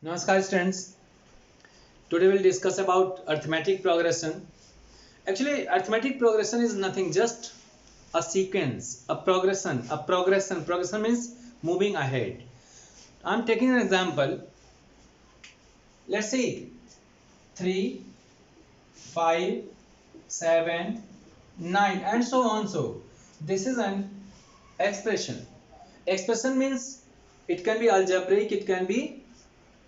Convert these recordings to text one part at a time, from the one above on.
Namaskar students. Today we'll discuss about arithmetic progression. Actually, arithmetic progression is nothing just a sequence, a progression, Progression means moving ahead. I'm taking an example. Let's see 3, 5, 7, 9 and so on. So this is an expression. Expression means it can be algebraic, it can be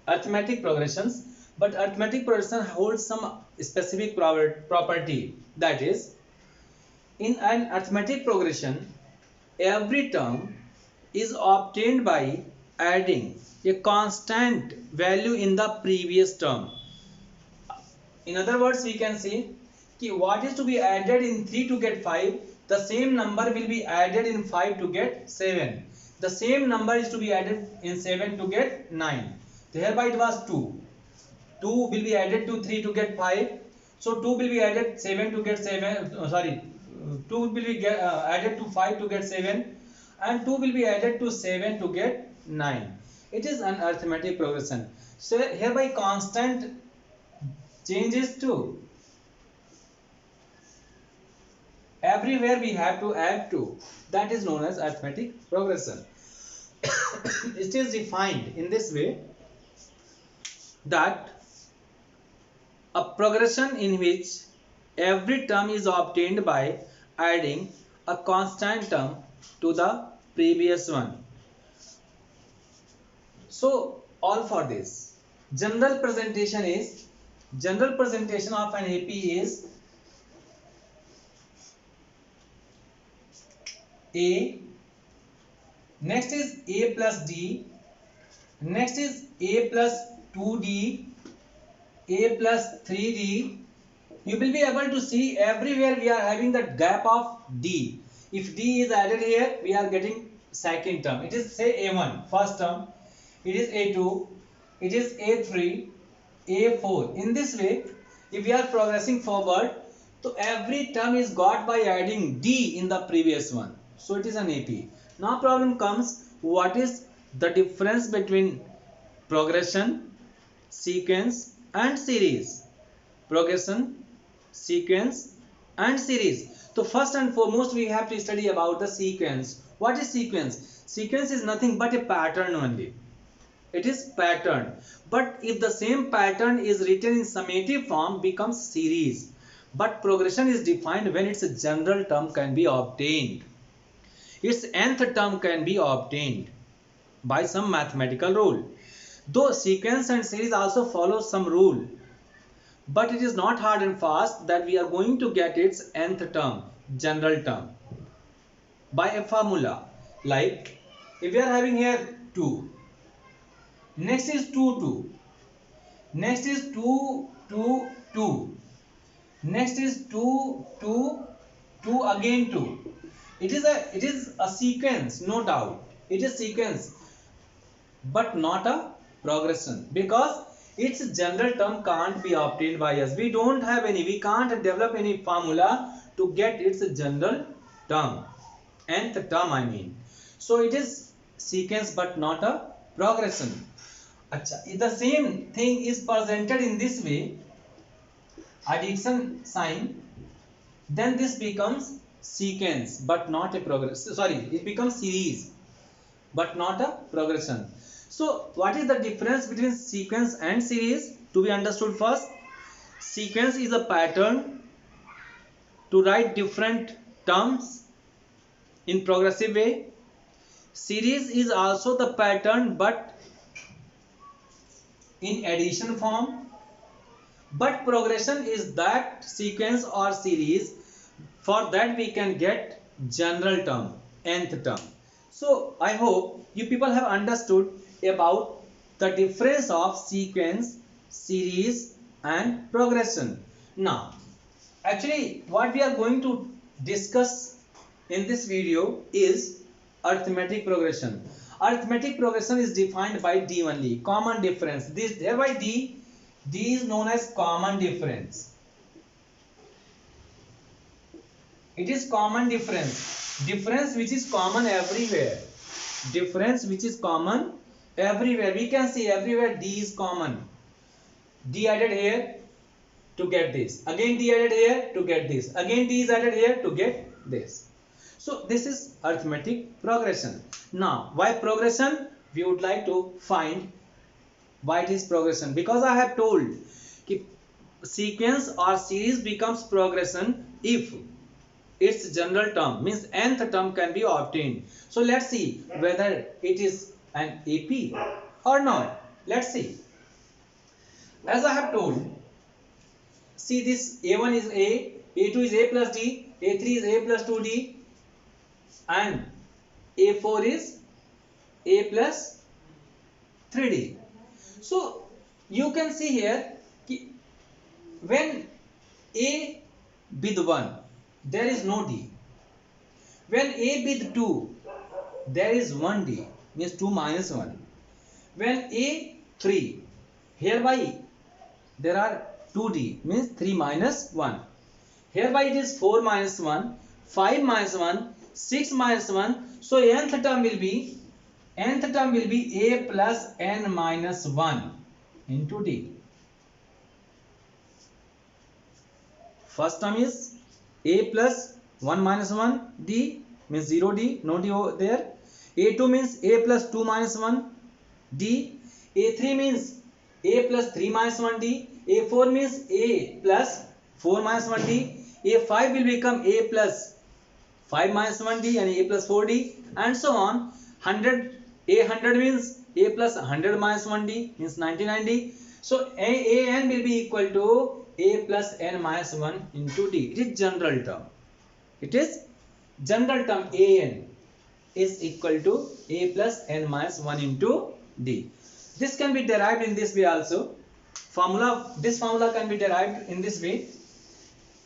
arithmetic progressions, but arithmetic progression holds some specific property, that is, in an arithmetic progression every term is obtained by adding a constant value in the previous term. In other words, we can say what is to be added in 3 to get 5, the same number will be added in 5 to get 7. The same number is to be added in 7 to get 9. Thereby it was 2. 2 will be added to 3 to get 5. So 2 will be added 7 to get 7. 2 will be added to 5 to get 7. And 2 will be added to 7 to get 9. It is an arithmetic progression. So hereby constant changes to everywhere we have to add to. That is known as arithmetic progression. It is defined in this way that a progression in which every term is obtained by adding a constant term to the previous one. So all for this. General presentation of an AP is A, next is A plus D, next is A plus 2D, A plus 3D. You will be able to see everywhere we are having the gap of D. If D is added here, we are getting second term. It is say A1, first term. It is A2, it is A3, A4. In this way, if we are progressing forward, so every term is got by adding D in the previous one. So it is an AP. Now problem comes, what is the difference between progression, sequence and series? Progression, sequence and series. So first and foremost we have to study about the sequence. What is sequence? Sequence is nothing but a pattern only. It is pattern. But if the same pattern is written in summative form, becomes series. But progression is defined when its general term can be obtained. Its nth term can be obtained by some mathematical rule. Though sequence and series also follow some rule, but it is not hard and fast that we are going to get its nth term, general term, by a formula. Like if we are having here 2, next is 2, 2, next is 2, 2, 2, next is 2, 2, 2 again 2. It is a sequence, no doubt. It is sequence, but not a progression, because its general term can't be obtained by us. We can't develop any formula to get its general term, nth term I mean. So it is sequence but not a progression. Acha, the same thing is presented in this way, addition sign, then this becomes sequence but not a progression. Sorry, it becomes series but not a progression. So what is the difference between sequence and series? To be understood first, sequence is a pattern to write different terms in progressive way. Series is also the pattern but in addition form. But progression is that sequence or series, for that we can get general term, nth term. So I hope you people have understood about the difference of sequence, series and progression. Now actually what we are going to discuss in this video is arithmetic progression. Arithmetic progression is defined by D only, common difference. This thereby D is known as common difference. It is common difference, difference which is common everywhere, difference which is common everywhere we can see everywhere D is common. D added here to get this, again D added here to get this, again D is added here to get this. So this is arithmetic progression. Now why progression? We would like to find why it is progression, because I have told कि sequence or series becomes progression if its general term means nth term can be obtained. So let's see whether it is an AP or not. Let's see. As I have told, see this A1 is A, A2 is A plus D, A3 is A plus 2D, and A4 is A plus 3D. So you can see here when A with 1 there is no D. When A with 2 there is 1 D, means 2 minus 1. When A3 hereby there are 2D, means 3 minus 1. Hereby it is 4 minus 1, 5 minus 1, 6 minus 1. So nth term will be A plus n minus 1 into D. First term is A plus 1 minus 1 D, means 0 D, no D over there. A2 means A plus 2 minus 1 D. A3 means A plus 3 minus 1 D. A4 means A plus 4 minus 1 D. A5 will become A plus 5 minus 1 D and A plus 4 D, and so on. 100 means A plus 100 minus 1 D, means 99 D. So an will be equal to A plus n minus 1 into D. It is general term. It is general term. An is equal to A plus n minus 1 into D. This can be derived in this way also. This formula can be derived in this way.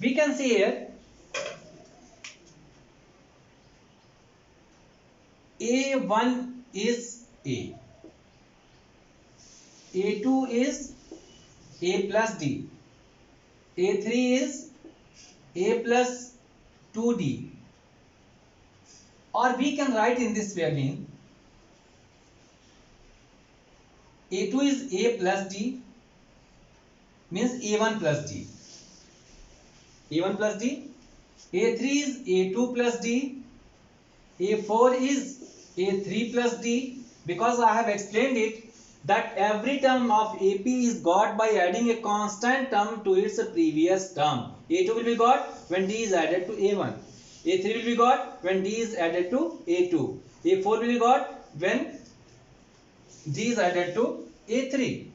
We can see here A1 is A, A2 is A plus D, A3 is A plus 2D, or we can write in this way again. A2 is A plus D, means A1 plus D, A1 plus D. A3 is A2 plus D, A4 is A3 plus D, because I have explained it that every term of AP is got by adding a constant term to its previous term. A2 will be got when D is added to A1. A3 will be got when D is added to A2. A4 will be got when D is added to A3.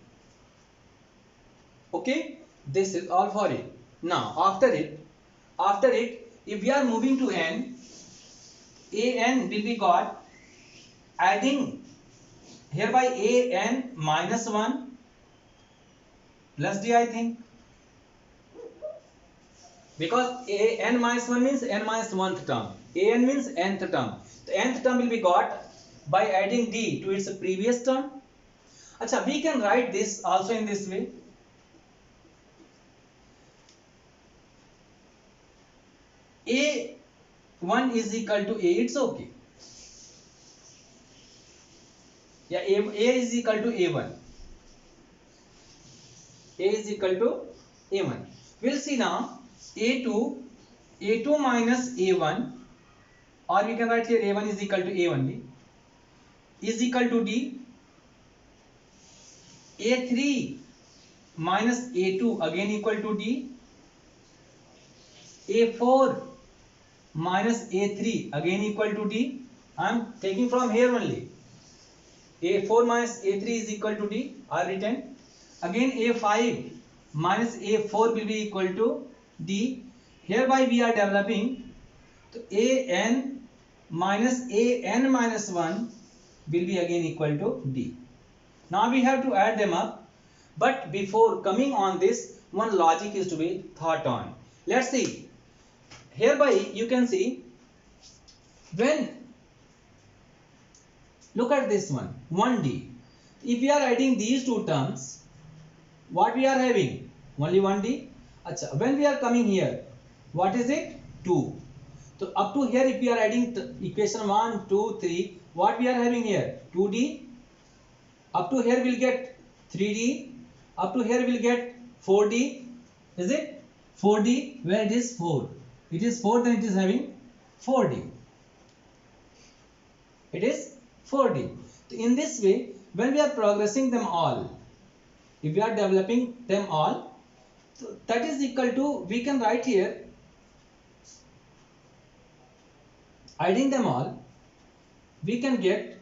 Okay, this is all for it. Now after it, if we are moving to n, an will be got adding hereby an minus 1 plus D, I think, because an minus 1 means n minus 1th term, an means nth term. The nth term will be got by adding D to its previous term. Acha, we can write this also in this way. A1 is equal to A, it's okay. Yeah, A is equal to A1. A is equal to A1. We'll see now A2 minus A1, or we can write here A1 is equal to A only, is equal to D. A3 minus A2 again equal to D. A4 minus A3 again equal to D. I am taking from here only. A4 minus A3 is equal to D are written. Again A5 minus A4 will be equal to D. Hereby we are developing an minus 1 will be again equal to D. Now we have to add them up, but before coming on this, one logic is to be thought on. Let's see. Hereby you can see, when look at this one 1D, if we are adding these two terms, what we are having? Only 1D. Achha, when we are coming here, what is it? 2. So up to here, if we are adding equation 1, 2, 3, what we are having here? 2D Up to here we'll get 3D, up to here we'll get 4D. Is it 4D? Where it is 4, it is 4, then it is having 4D, it is 4D. So in this way, when we are progressing them all, if we are developing them all, so that is equal to, we can write here, adding them all, we can get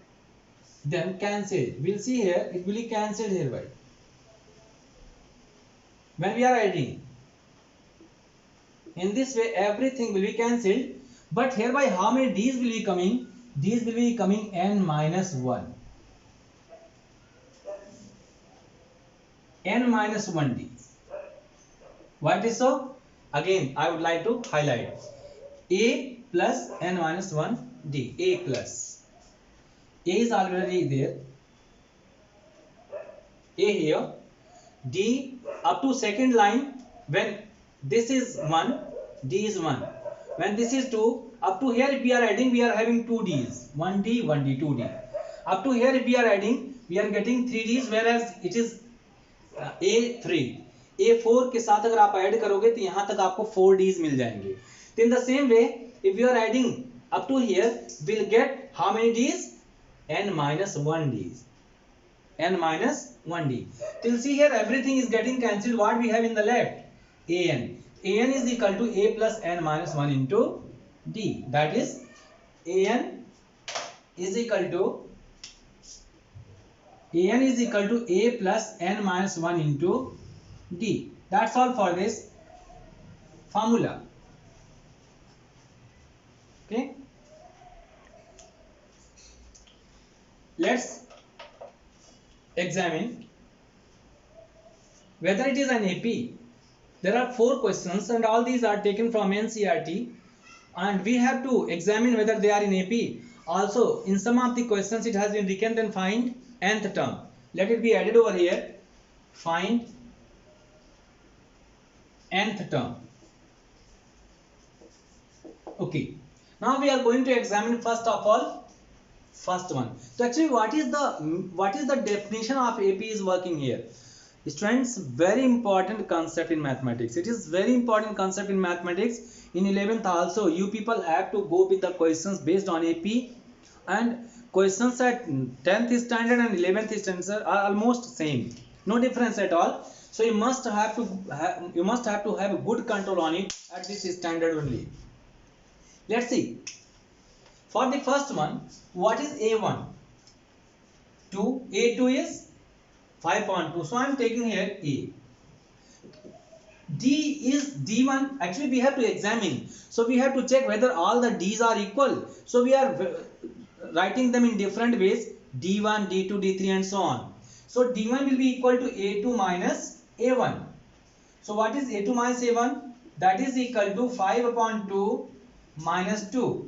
them cancelled. We'll see here, it will be cancelled hereby when we are adding. In this way everything will be cancelled, but hereby how many D's will be coming? D's will be coming n minus 1, n minus 1 D. Why it is so? Again I would like to highlight, a plus n minus 1 D, a plus, a is already there, a here, D up to second line, when this is 1, D is 1, when this is 2, up to here if we are adding, we are having 2 D's, 1D 1D 2D. Up to here if we are adding, we are getting 3 D's, whereas it is A3, A4 के साथ अगर आप add करोगे तो यहाँ तक आपको 4 D's मिल जाएंगे. तो in the same way if we are adding up to here, we'll get how many D's? n minus 1 D's, n minus 1 D. Till see here everything is getting cancelled. What we have in the left? An. An is equal to a plus n minus 1 into D. That is An is equal to a plus n minus 1 into D. That's all for this formula. Okay. Let's examine whether it is an AP. There are 4 questions and all these are taken from NCERT, and we have to examine whether they are in AP. Also in some of the questions it has been written, then find nth term. Let it be added over here, find nth term. Okay, now we are going to examine first of all first one. So actually what is the definition of AP is working here? Students, very important concept in mathematics. It is very important concept in mathematics. In 11th also you people have to go with the questions based on AP, and questions at 10th standard and 11th standard are almost same, no difference at all. So you must have to have a good control on it at this standard only. Let's see. For the first one, what is A1? 2. A2 is 5.2. So I am taking here A. D is D1. Actually we have to examine. So we have to check whether all the D's are equal. So we are writing them in different ways. D1, D2, D3 and so on. So D1 will be equal to A2 minus A1. So what is A2 minus A1? That is equal to 5 upon 2 minus 2.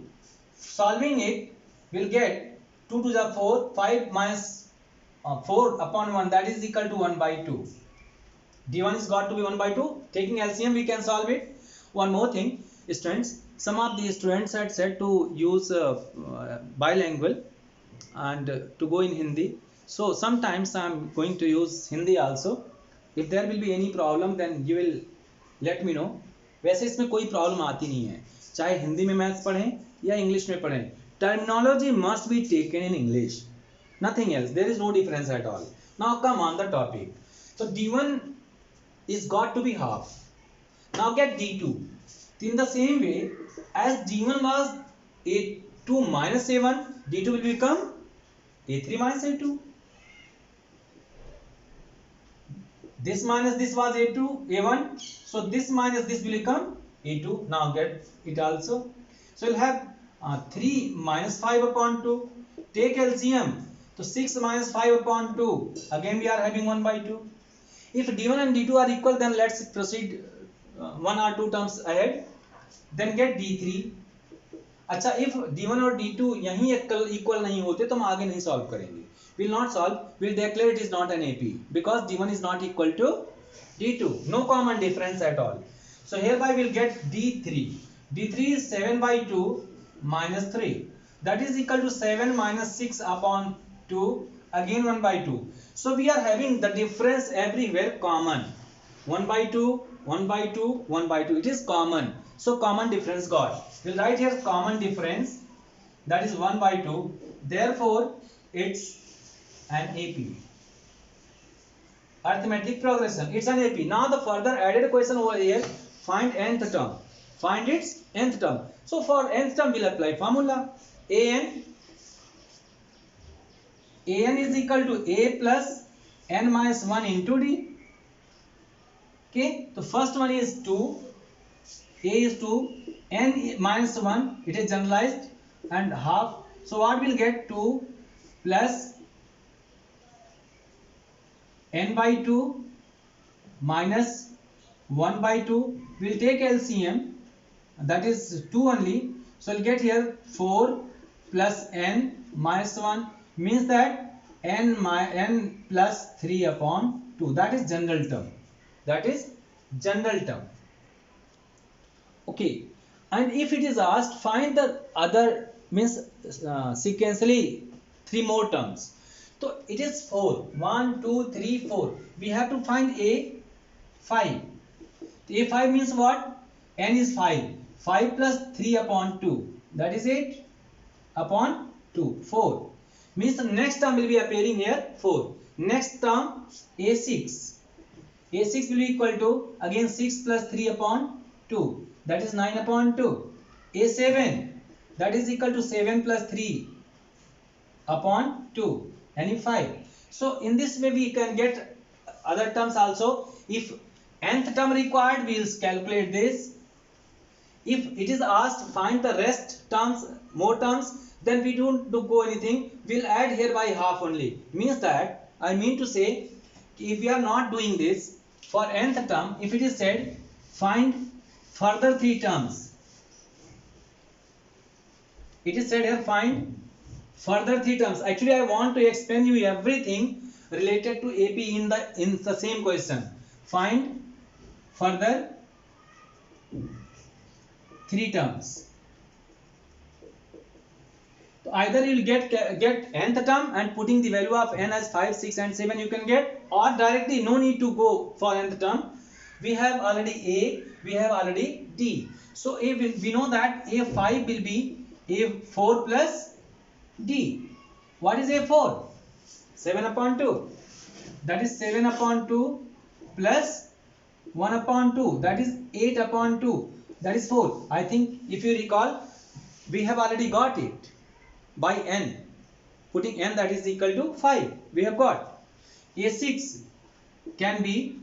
Solving it, we'll get 2 to the 4, 5 minus 4 upon 1, that is equal to 1 by 2. D1 is got to be 1 by 2. Taking LCM we can solve it. One more thing, students, some of the students had said to use bilingual and to go in Hindi. So sometimes I am going to use Hindi also. If there will be any problem then you will let me know. वैसे इसमें कोई problem आती नहीं है, चाहे हिंदी में maths पढ़ें या इंग्लिश में पढ़ें. Terminology must be taken in English, nothing else. There is no difference at all. Now come on the topic. So D1 is got to be half. Now get D2. In the same way as D1 was A2 minus A1, D2 will become A3 minus A2. This minus this was A2, A1. So this minus this will become A2. Now get it also. So you'll have 3 minus 5 upon 2. Take LCM. So 6 minus 5 upon 2. Again we are having 1 by 2. If D1 and D2 are equal, then let's proceed 1 or 2 terms ahead. Then get D3. अच्छा, if D1 और D2 यहीं equal नहीं होते तो हम आगे नहीं solve करेंगे. Will not solve. Will declare it is not an AP because D1 is not equal to D2. No common difference at all. So hereby we'll get D3. D3 is 7 by 2 minus 3. That is equal to 7 minus 6 upon 2 again 1 by 2. So we are having the difference everywhere common. 1 by 2, 1 by 2, 1 by 2. It is common. So common difference got. We'll write here common difference, that is 1 by 2. Therefore, it's an AP. Arithmetic progression. It's an AP. Now the further added question over here, find nth term. Find its nth term. So for nth term we'll apply formula. an is equal to a plus n minus 1 into d. Okay, the first one is 2, a is 2, n minus 1, it is generalized, and half. So what we'll get? 2 plus n by 2 minus 1 by 2. We'll take LCM, that is 2 only. So we'll get here 4 plus n minus 1, means that n plus 3 upon 2. That is general term. That is general term. Okay, and if it is asked find the other, means sequentially 3 more terms. So it is 4. 1, 2, 3, 4. We have to find A5. A5 means what? N is 5. 5 plus 3 upon 2. That is 8 upon 2. 4. Means the next term will be appearing here 4. Next term A6. A6 will be equal to again 6 plus 3 upon 2. That is 9 upon 2. A7. That is equal to 7 plus 3 upon 2. And 5. So in this way we can get other terms also. If nth term required, we will calculate this. If it is asked find the rest terms, more terms, then we don't go anything. We'll add here by half only. Means that, I mean to say, if we are not doing this for nth term, if it is said find further 3 terms, it is said here find further 3 terms. Actually, I want to explain you everything related to AP in the same question. Find further 3 terms. So either you will get nth term and putting the value of n as 5, 6 and 7 you can get, or directly no need to go for nth term. We have already A, we have already D. So we know that A5 will be A4 plus D. What is A4? 7 upon 2. That is 7 upon 2 plus 1 upon 2. That is 8 upon 2. That is 4. I think if you recall, we have already got it by n. Putting n, that is equal to 5. We have got. A6 can be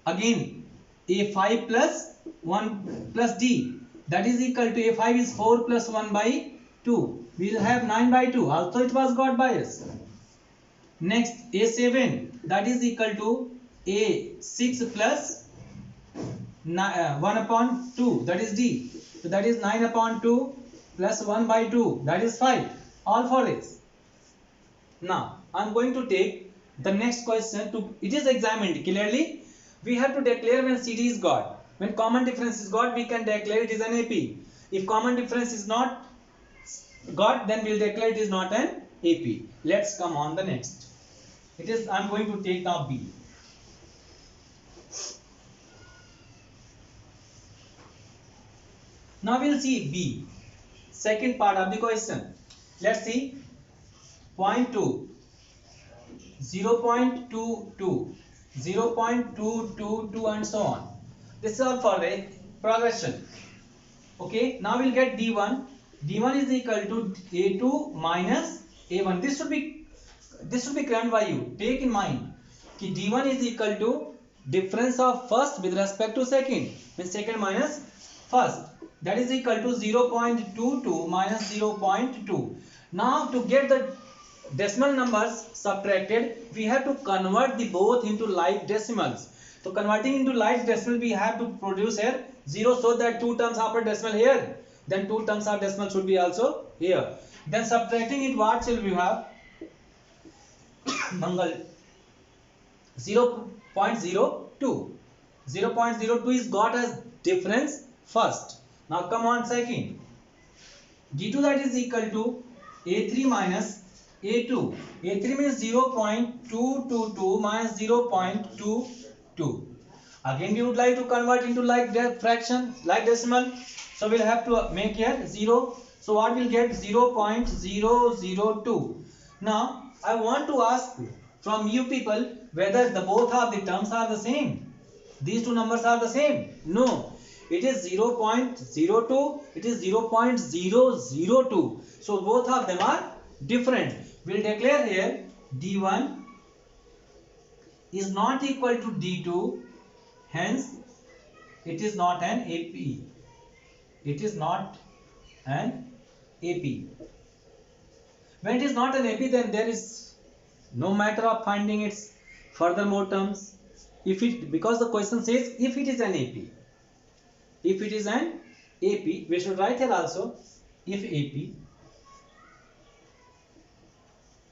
again A5 plus 1 plus D. That is equal to A5 is 4 plus 1 by 2. We will have 9 by 2. Also it was got by us. Next A7, that is equal to A6 plus 1 upon 2. That is D. So that is 9 upon 2 plus 1 by 2. That is 5. All for this. Now I am going to take the next question. It is examined clearly. We have to declare when CD is got. When common difference is got, we can declare it is an AP. If common difference is not got, then we will declare it is not an AP. Let's come on the next. It is, I am going to take now B. Now we will see B. Second part of the question. Let's see. Point 2. 0.22. 0.222 and so on. This is all for the progression. Okay, now we'll get D1. D1 is equal to A2 minus A1. This should be crammed by you. Take in mind कि D1 is equal to difference of first with respect to second. Means second minus first. That is equal to 0.22 minus 0.2. Now to get the decimal numbers subtracted, we have to convert the both into like decimals. So converting into like decimal, we have to produce here 0, so that 2 terms after decimal here. Then 2 terms of decimal should be also here. Then subtracting it, what shall we have? Mangal 0.02. 0.02 is got as difference first. Now come on second. D2 that is equal to A3 minus A2. A3 means 0.222 minus 0.22. Again we would like to convert into like that fraction, like decimal. So we'll have to make here 0. So what we'll get? 0.002. Now I want to ask from you people whether the both of the terms are the same. These two numbers are the same. No. It is 0.02. It is 0.002. So both of them are different. We'll declare here D1 is not equal to D2. Hence, it is not an AP. It is not an AP. When it is not an AP, then there is no matter of finding its furthermore terms. If it, because the question says if it is an AP. If it is an AP, we should write here also if AP,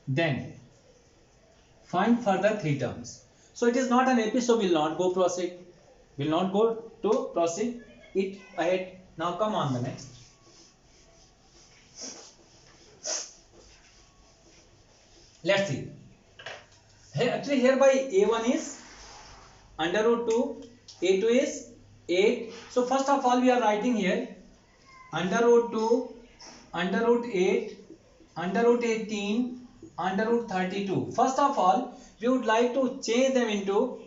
then find further three terms. So it is not an AP, so will not go proceed. Will not go to proceed it ahead. Now come on the next. Let's see. Here, actually hereby A1 is under root 2, A2 is 8. So first of all we are writing here under root 2, under root 8, under root 18, under root 32. First of all we would like to change them into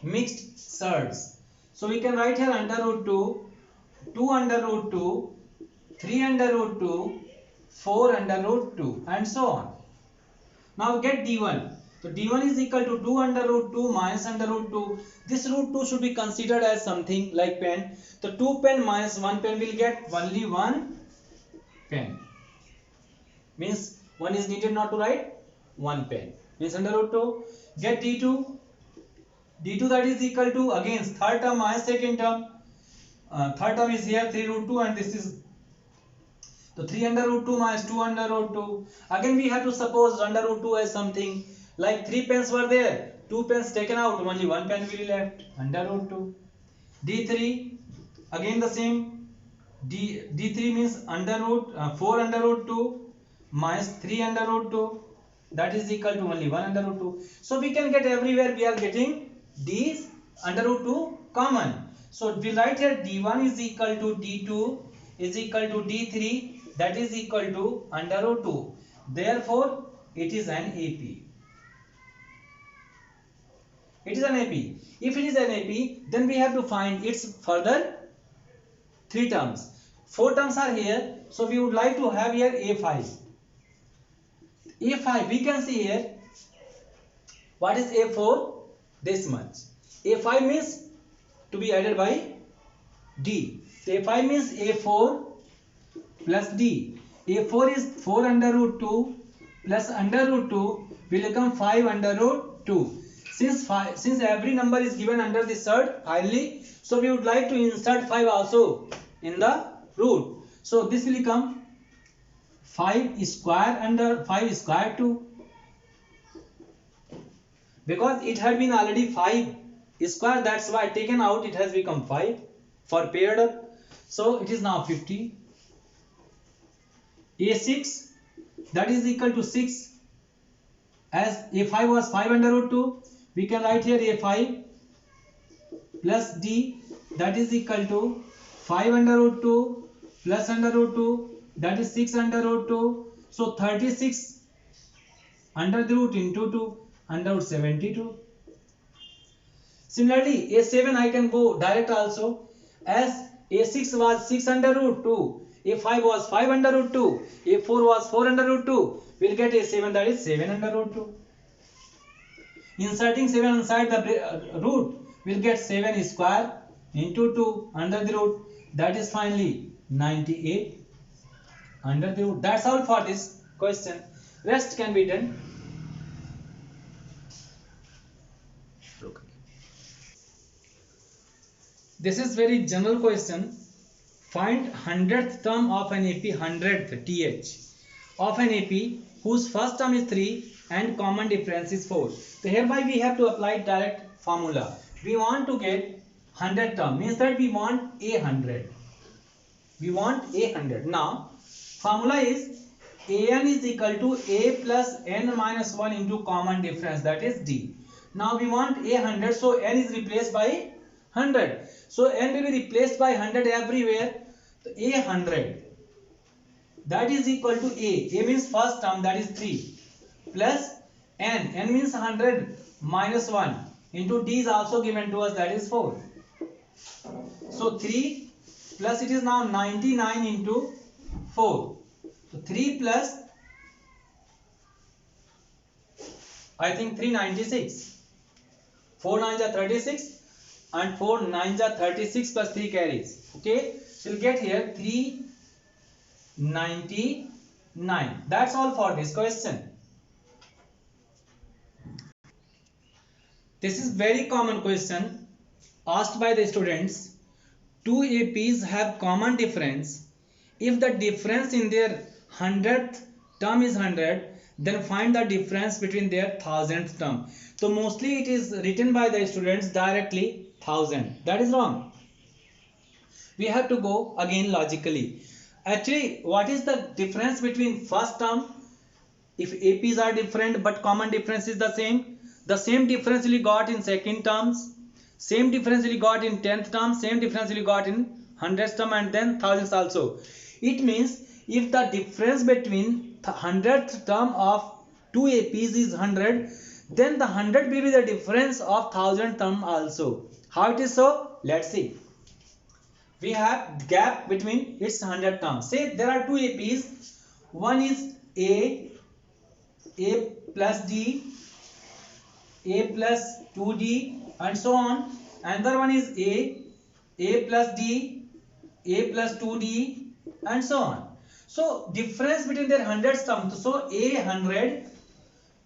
mixed surds. So we can write here under root 2, 2 under root 2, 3 under root 2, 4 under root 2 and so on. Now get D1. So D1 is equal to 2 under root 2 minus under root 2. This root 2 should be considered as something like pen. The 2 pen minus 1 pen will get only 1 pen. Means 1 is needed not to write 1 pen. Means under root 2. Get D2. D2 that is equal to again third term minus second term. Third term is here 3 root 2 and this is so 3 under root 2 minus 2 under root 2. Again we have to suppose under root 2 as something like 3 pens were there. 2 pens taken out, only 1 pen will be left under root 2. D3 again the same. D3 means under root 4 under root 2 minus 3 under root 2 that is equal to only 1 under root 2. So we can get everywhere we are getting D's under root 2 common. So we write here D1 is equal to D2 is equal to D3 that is equal to under root 2. Therefore, it is an AP. It is an AP. If it is an AP, then we have to find its further 3 terms. 4 terms are here. So we would like to have here A5. A5 we can see here. What is A4? This much. A5 means to be added by D. So A5 means A4 plus D. A4 is 4 under root 2 plus under root 2 will become 5 under root 2. Since every number is given under the surd finally, so we would like to insert 5 also in the root. So this will become 5 square under 5 square 2. Because it had been already 5 square, that's why taken out it has become 5 for paired up. So it is now 50. A6 that is equal to 6. As A5 was 5 under root 2, we can write here A5 plus D that is equal to 5 under root 2 plus under root 2 that is 6 under root 2. So 36 under the root into 2 under root 72. Similarly A7 I can go direct also, as A6 was 6 under root 2, A5 was 5 under root 2, A4 was 4 under root 2, we'll get A7 that is 7 under root 2. Inserting 7 inside the root, we'll get 7 square into 2 under the root, that is finally 98 under the root. That's all for this question. Rest can be done. This is very general question. Find 100th term of an AP, 100th TH of an AP whose first term is 3 and common difference is 4. So hereby we have to apply direct formula. We want to get 100 term, means that we want A100. We want A100. Now formula is an is equal to a plus n minus 1 into common difference, that is d. Now we want a 100, so n is replaced by 100. So n will be replaced by 100 everywhere. So a 100, that is equal to a means first term, that is 3, plus n means 100 minus 1 into d is also given to us, that is 4. So 3 plus it is now 99 into 4. So 3 plus I think 396. 4 9s are 36 and 4 9s are 36 plus 3 carries. Okay, so you'll get here 399. That's all for this question. This is very common question asked by the students. Two APs have common difference. If the difference in their 100th term is 100, then find the difference between their 1000th term. So mostly it is written by the students directly 1000. That is wrong. We have to go again logically. Actually, what is the difference between first term? If APs are different but common difference is the same difference will be got in second terms, same difference will be got in 10th term, same difference will be got in 100th term and then thousands also. It means if the difference between the 100th term of two APs is 100, then the 100 will be the difference of 1000th term also. How it is so? Let's see. We have gap between its 100 terms. Say there are two APs. One is A plus D, A plus 2D and so on. Another one is A plus D, A plus 2D and so on. So difference between their 100th term. So A 100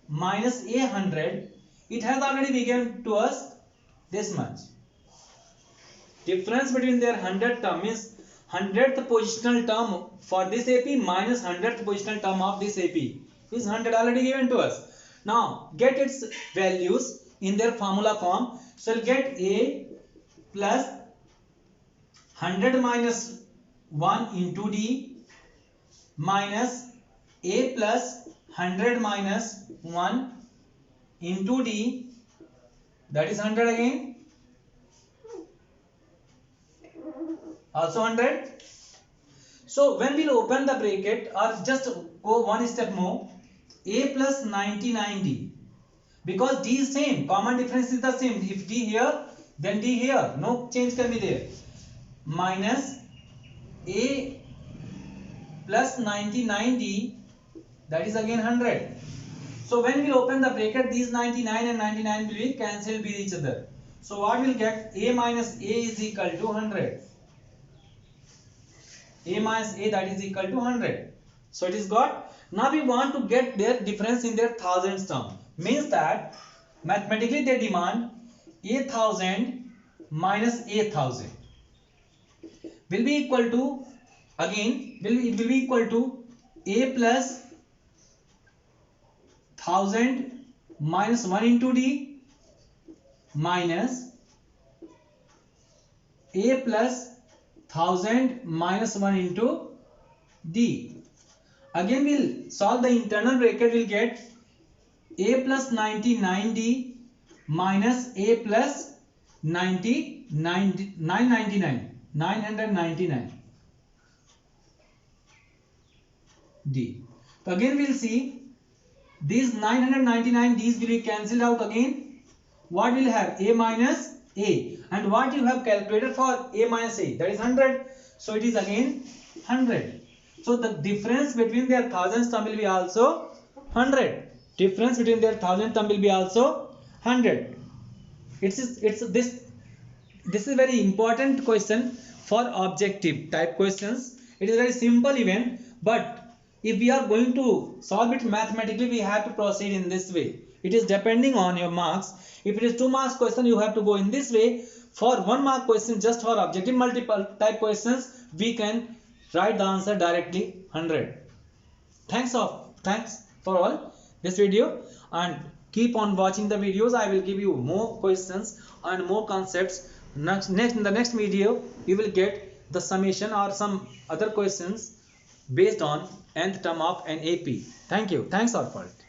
minus A 100, it has already been given to us this much. Difference between their 100th term is 100th positional term for this AP minus 100th positional term of this AP is 100 already given to us. Now get its values in their formula form. So we'll get A plus 100 minus 1 into D minus A plus 100 minus 1 into D, that is 100 again, also 100. So when we'll open the bracket or just go one step more, A plus 99D, because D is same, common difference is the same. If D here, then D here, no change can be there, minus A plus 99D, that is again 100. So when we open the bracket, these 99 and 99 will be cancelled with each other. So what we'll get? A minus A is equal to 100. A minus A, that is equal to 100. So it is got. Now we want to get their difference in their thousands term. Means that mathematically they demand A 1000 minus A 1000 will be equal to, again it will be equal to A plus 1000 minus 1 into D minus A plus 1000 minus 1 into D. Again we'll solve the internal bracket, we'll get A plus 99D minus A plus 999 D. So again we'll see these 999 D's will be cancelled out again. What will have? A minus A, and what you have calculated for A minus A, that is 100. So it is again 100. So the difference between their thousands term will be also 100. Difference between their thousand term will be also 100. This is very important question for objective type questions. It is very simple even, but if we are going to solve it mathematically, we have to proceed in this way. It is depending on your marks. If it is 2 marks question, you have to go in this way. For 1 mark question, just for objective multiple type questions, we can write the answer directly 100. Thanks for all this video, and keep on watching the videos. I will give you more questions and more concepts. In the next video, you will get the summation or some other questions based on nth term of an AP. Thank you. Thanks all for it.